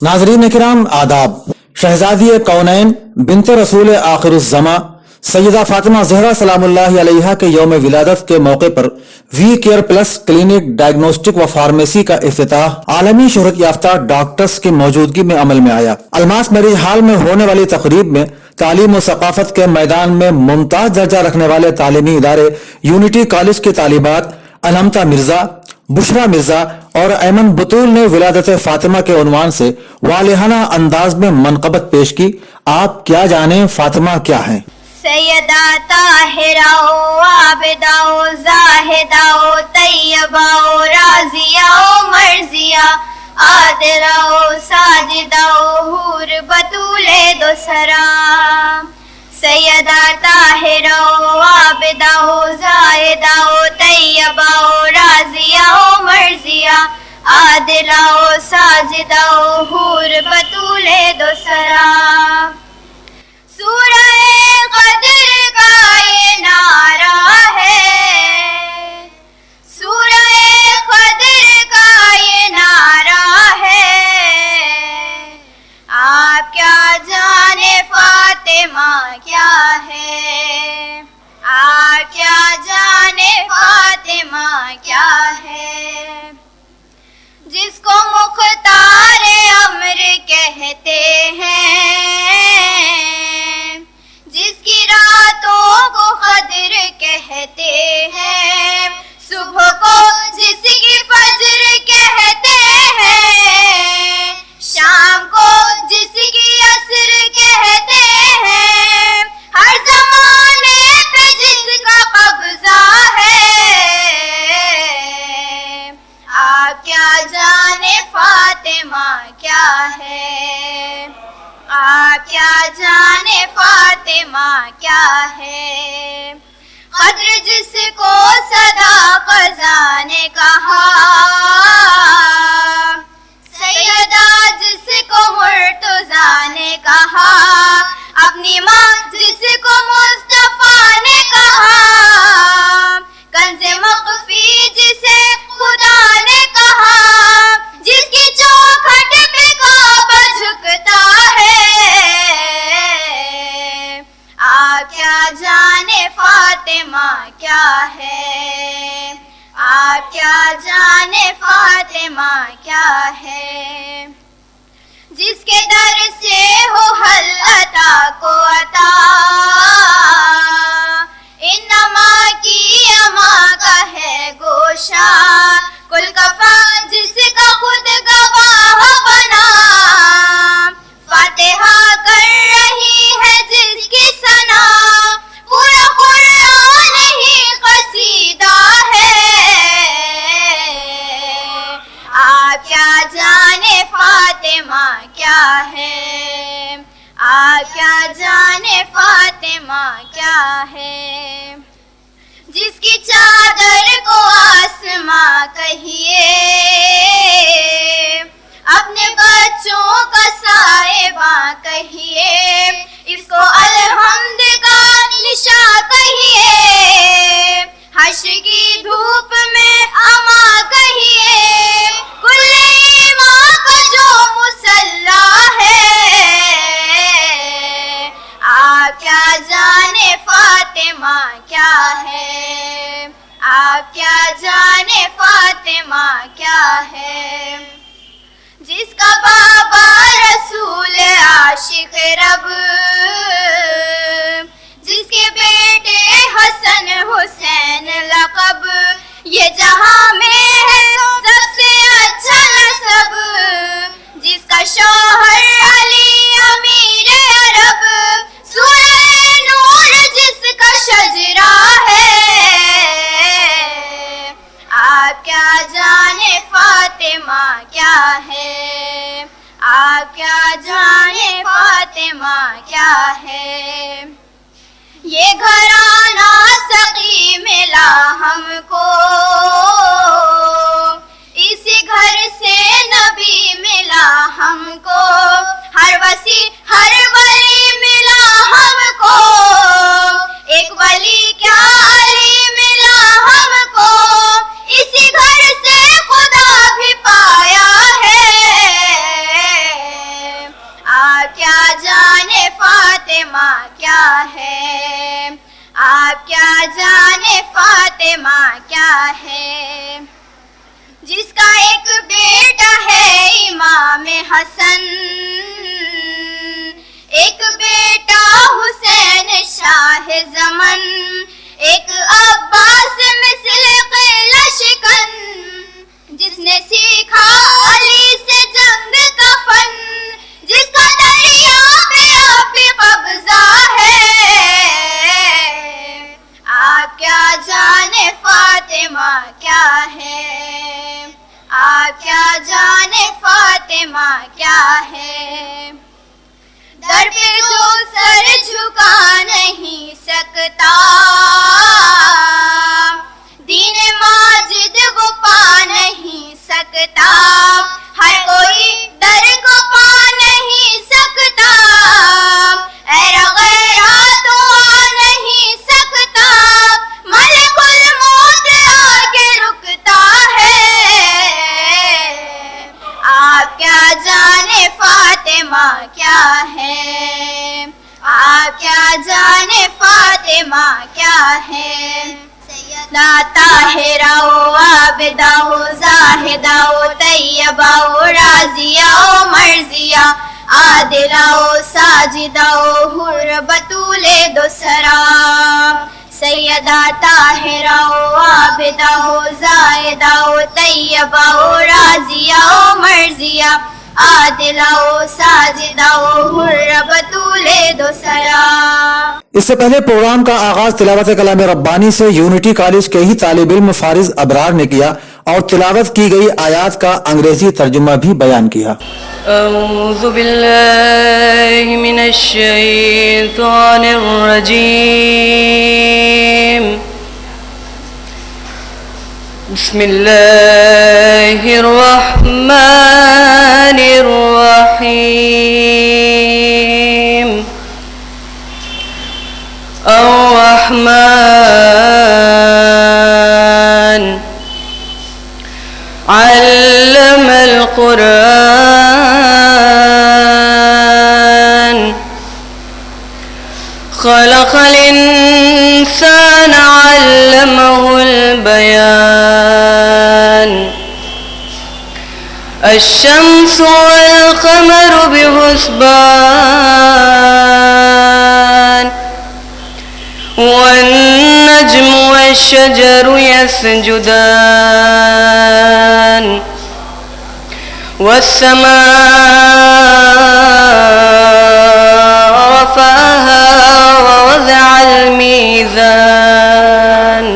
नाजरीन किराम आदाब। शहजादी कौनैन बिनते रसूल आखिर उज़्ज़मा सैयदा फातिमा ज़हरा सलामुल्लाहि अलैहा के यौम विलादत के मौके पर we care plus clinic diagnostic व फार्मेसी का इफ्तिताह आलमी शोहरत याफ्ता डॉक्टर्स की मौजूदगी में अमल में आया। अलमास मैरिज हाल में होने वाली तकरीब में तालीम और सकाफत के मैदान में मुमताज दर्जा रखने वाले तालीमी इदारे यूनिटी कॉलेज की तालिबात अनमता मिर्जा, बुशरा मिर्जा और ऐमन बतूल ने विलादत फातिमा के उन्वान से वालिहाना अंदाज में मनकबत पेश की। आप क्या जाने फातिमा क्या है। सैयदा ताहिराओ आबिदाओ जाहिदाओ तैयबाओ राजियाओ मर्जिया आदिराओ साजिदाओ हूर बतूले दो सलाम। सैयदा ताहिराओ आबिदाओ जाहिदाओ तैयबाओ राजियाओ मर्जिया आदिलाओ साजिदाओ हूर बतूले दो सलाम। सूरह क़द्र का ये नारा है, सूरह क़द्र का ये नारा है। आप क्या जाने फातिमा क्या है, आप क्या जाने फातिमा क्या है। जिसको मुख्तार अम्र कहते हैं, जिसकी रातों को क़द्र कहते हैं, सुबह को जिसकी फज्र कहते हैं, शाम को जिसकी असर कहते हैं, हर ज़माने पे जिसका कब्ज़ा है। आप क्या जाने फातिमा क्या है, आप क्या जाने फातिमा क्या है। क़द्र जिसको सदा क़ज़ा ने कहा, सैयदा जिसको मुर्तज़ा ने कहा, अपनी माँ जिसको मुस्तफ़ा ने कहा, कंज़े मक़फ़ी जिसे खुदा ने कहा, जिसकी चौखट पे काबा झुकता है। आप क्या जाने फातिमा क्या है, आप क्या जाने फातिमा क्या है। जिसके दर से हो हल अता को अता, इन्नमा की अमा का है गोशा, कुल कफा जिसका खुद गवाह बना, फातिहा कर रही है जिसकी सना, पूरा कुरान ही कसीदा है। आप क्या जाने फातिमा क्या है, आप क्या जाने फातिमा क्या है। जिसकी चादर को आसमां कहिए, अपने बच्चों का साहिबा कहिए, इसको अलहम्द का निशा कहिए, हश्र की धूप में अमा कहिए, कुल्ले ईमान का जो मुसल्ला है। आप क्या जाने फातिमा क्या है, आप क्या जाने फातिमा क्या है। जिसका बाबा रसूल आशिक रब, जिसके बेटे हसन हुसैन लक़ब, ये जहां में है सबसे अच्छा नसब। जिसका शौहर अली अमीर अरब, सूरह नूर जिसका शजरा है। आप क्या जाने फातिमा क्या है, आप क्या जाने फातिमा क्या है। ये घराना सकी मिला हमको, इसी घर से नबी मिला हमको, हर वसी हर वली मिला हमको, एक वली क्या अली मिला हमको, इसी घर से खुदा भी पाया है। فاطمہ کیا ہے، آپ کیا جانے فاطمہ کیا ہے، جس کا ایک بیٹا ہے امام حسن، ایک بیٹا حسین شاہ زمن، ایک عباس مثل قلعہ شکن، جس نے سیکھا علی سے جنگ کا فن، جس کا دریا پہ اب بھی قبضہ ہے، آپ کیا جانے فاطمہ کیا ہے، آپ کیا جانے فاطمہ کیا ہے، در پہ جو سر جھکا نہیں سکتا، دین ماجد وہ پا نہیں سکتا، ہر کوئی در کو پا نہیں سکتا، ایرا غیرہ تو آ نہیں سکتا، ملک الموت آ کے رکتا ہے، آپ کیا جانے فاطمہ کیا ہے، آپ کیا جانے فاطمہ کیا ہے، سیدہ طاہرہ و عابدہ و زاہدہ و طیبہ و راضیہ و مرضیہ، عادلہ و ساجدہ و حر بطول دوسرا، سیدہ طاہرہ و عابدہ و زاہدہ و طیبہ و راضیہ و مرضیہ، عادلہ و ساجدہ و حر بطول دوسرا۔ اس سے پہلے پروگرام کا آغاز تلاوت کلام ربانی سے یونٹی کالج کے ہی طالب علم فارز ابرار نے کیا اور تلاوت کی گئی آیات کا انگریزی ترجمہ بھی بیان کیا۔ اعوذ باللہ من الشیطان الرجیم، بسم اللہ الرحمن الرحیم، الرحمن علم القرآن، خلق الإنسان علمه البيان، الشمس والقمر بحسبان، والنجم والشجر يسجدان، والسماء رفعها ووضع الميزان،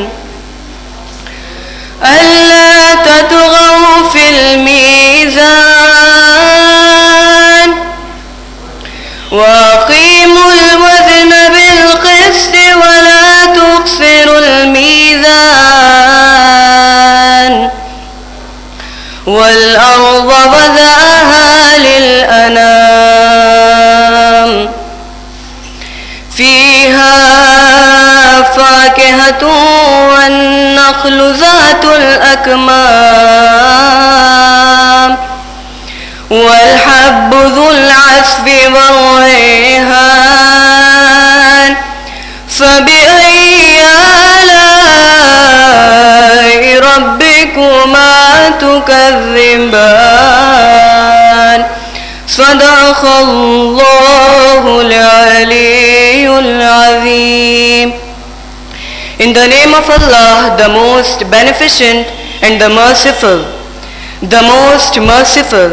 ألا تطغوا في الميزان، وأقيموا الوزن بالقسط ولا تخسروا الميزان، والأرض وضعها للأنام، فيها فاكهة والنخل ذات الأكمام، والحب ذو العصف والريحان، فبأي آلاء ربكما تكذبان، صدق الله العلي العظيم. In the name of Allah, the most beneficent and the merciful. The most merciful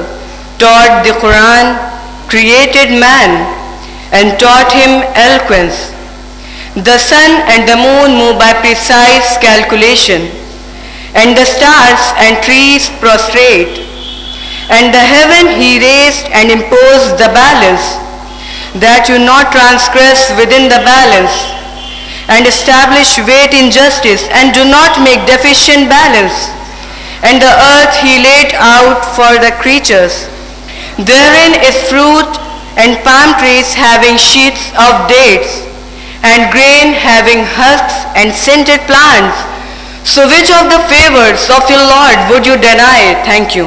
taught the Quran, created man, and taught him eloquence. The sun and the moon move by precise calculation, and the stars and trees prostrate, and the heaven he raised and imposed the balance, that you not transgress within the balance, and establish weight in justice, and do not make deficient balance. And the earth he laid out for the creatures. Therein is fruit, and palm trees having sheaths of dates, and grain having husks, and scented plants. So which of the favors of your Lord would you deny? Thank you.